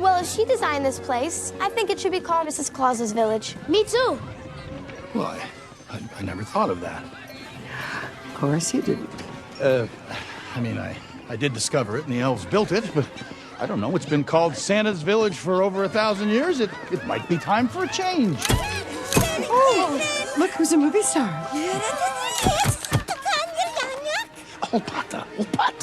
Well, she designed this place. I think it should be called Mrs. Claus's Village. Me too. Well, I never thought of that. Of course you didn't. I mean, I did discover it and the elves built it, but I don't know. It's been called Santa's Village for over 1,000 years. It might be time for a change. Oh, look who's a movie star.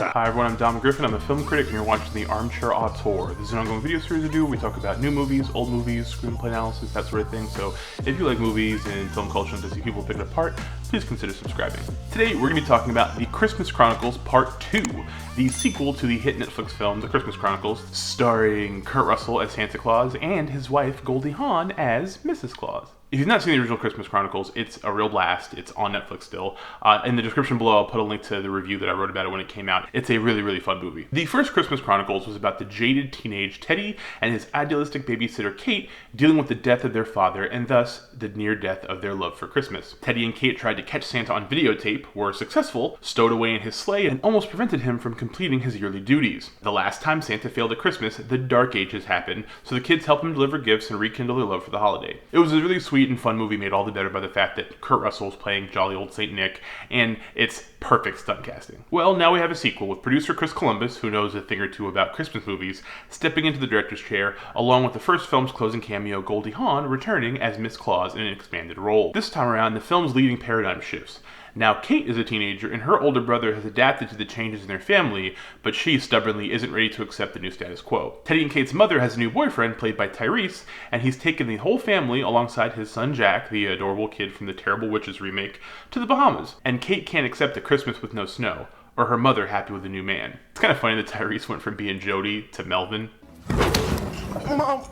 Hi everyone, I'm Dom Griffin. I'm a film critic and you're watching the Armchair Auteur. This is an ongoing video series I do. We talk about new movies, old movies, screenplay analysis, that sort of thing. So if you like movies and film culture and to see people pick it apart, please consider subscribing. Today we're going to be talking about the Christmas Chronicles Part 2, the sequel to the hit Netflix film The Christmas Chronicles, starring Kurt Russell as Santa Claus and his wife Goldie Hawn as Mrs. Claus. If you've not seen the original Christmas Chronicles, it's a real blast. It's on Netflix still. In the description below, I'll put a link to the review that I wrote about it when it came out. It's a really, really fun movie. The first Christmas Chronicles was about the jaded teenage Teddy and his idealistic babysitter Kate dealing with the death of their father and thus the near death of their love for Christmas. Teddy and Kate tried to catch Santa on videotape, were successful, stowed away in his sleigh, and almost prevented him from completing his yearly duties. The last time Santa failed at Christmas, the Dark Ages happened, so the kids helped him deliver gifts and rekindle their love for the holiday. It was a really sweet and fun movie, made all the better by the fact that Kurt Russell is playing jolly old Saint Nick, and it's perfect stunt casting. Well, now we have a sequel with producer Chris Columbus, who knows a thing or two about Christmas movies, stepping into the director's chair, along with the first film's closing cameo, Goldie Hawn, returning as Miss Claus in an expanded role. This time around, the film's leading paradigm shifts. Now, Kate is a teenager, and her older brother has adapted to the changes in their family, but she stubbornly isn't ready to accept the new status quo. Teddy and Kate's mother has a new boyfriend, played by Tyrese, and he's taken the whole family, alongside his son Jack, the adorable kid from the Terrible Witches remake, to the Bahamas. And Kate can't accept a Christmas with no snow, or her mother happy with a new man. It's kind of funny that Tyrese went from being Jody to Melvin. Mom!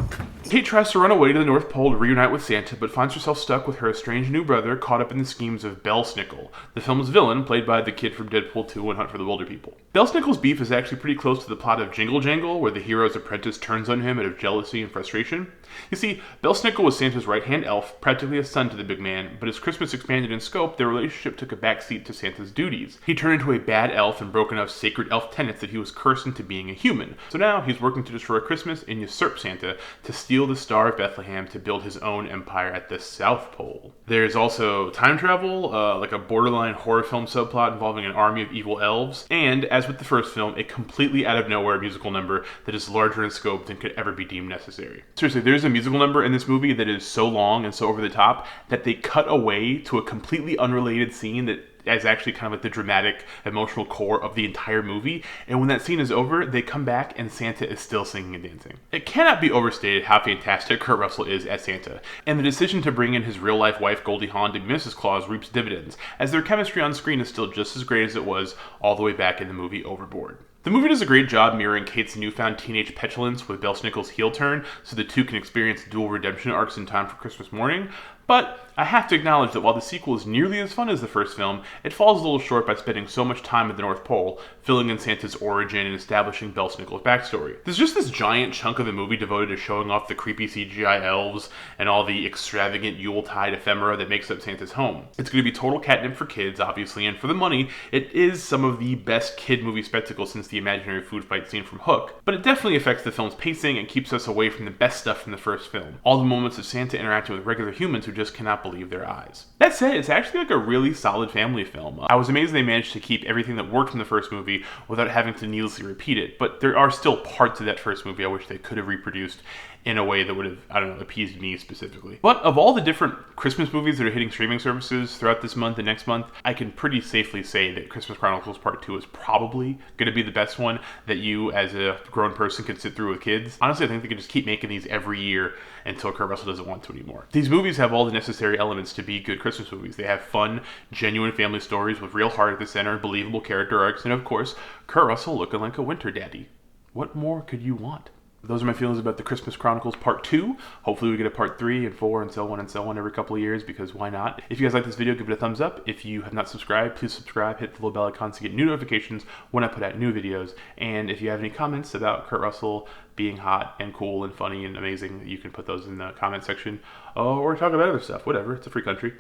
Kate tries to run away to the North Pole to reunite with Santa, but finds herself stuck with her estranged new brother caught up in the schemes of Belsnickel, the film's villain, played by the kid from Deadpool 2 and Hunt for the Wilder People. Belsnickel's beef is actually pretty close to the plot of Jingle Jangle, where the hero's apprentice turns on him out of jealousy and frustration. You see, Belsnickel was Santa's right-hand elf, practically a son to the big man, but as Christmas expanded in scope, their relationship took a backseat to Santa's duties. He turned into a bad elf and broke enough sacred elf tenets that he was cursed into being a human. So now he's working to destroy Christmas and usurp Santa to steal the Star of Bethlehem to build his own empire at the South Pole. There's also time travel, like a borderline horror film subplot involving an army of evil elves, and, as with the first film, a completely out-of-nowhere musical number that is larger in scope than could ever be deemed necessary. Seriously, there's a musical number in this movie that is so long and so over the top that they cut away to a completely unrelated scene that is actually kind of like the dramatic, emotional core of the entire movie, and when that scene is over, they come back and Santa is still singing and dancing. It cannot be overstated how fantastic Kurt Russell is as Santa, and the decision to bring in his real-life wife Goldie Hawn to be Mrs. Claus reaps dividends, as their chemistry on screen is still just as great as it was all the way back in the movie Overboard. The movie does a great job mirroring Kate's newfound teenage petulance with Belsnickel's heel turn, so the two can experience dual redemption arcs in time for Christmas morning. But I have to acknowledge that while the sequel is nearly as fun as the first film, it falls a little short by spending so much time at the North Pole, filling in Santa's origin and establishing Belsnickel's backstory. There's just this giant chunk of the movie devoted to showing off the creepy CGI elves and all the extravagant Yuletide ephemera that makes up Santa's home. It's going to be total catnip for kids, obviously, and for the money, it is some of the best kid movie spectacles since the imaginary food fight scene from Hook, but it definitely affects the film's pacing and keeps us away from the best stuff from the first film. All the moments of Santa interacting with regular humans who just cannot believe their eyes. That said, it's actually like a really solid family film. I was amazed they managed to keep everything that worked from the first movie without having to needlessly repeat it, but there are still parts of that first movie I wish they could have reproduced in a way that would have, I don't know, appeased me specifically. But of all the different Christmas movies that are hitting streaming services throughout this month and next month, I can pretty safely say that Christmas Chronicles Part 2 is probably going to be the best one that you, as a grown person, can sit through with kids. Honestly, I think they could just keep making these every year until Kurt Russell doesn't want to anymore. These movies have all the necessary elements to be good Christmas movies. They have fun, genuine family stories with real heart at the center, believable character arcs, and of course, Kurt Russell looking like a winter daddy. What more could you want? Those are my feelings about the Christmas Chronicles Part 2. Hopefully we get a Part 3 and 4 and so on every couple of years, because why not? If you guys like this video, give it a thumbs up. If you have not subscribed, please subscribe. Hit the little bell icon to get new notifications when I put out new videos. And if you have any comments about Kurt Russell being hot and cool and funny and amazing, you can put those in the comment section. Or talk about other stuff. Whatever. It's a free country.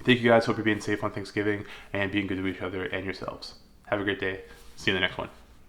Thank you guys. Hope you're being safe on Thanksgiving and being good to each other and yourselves. Have a great day. See you in the next one.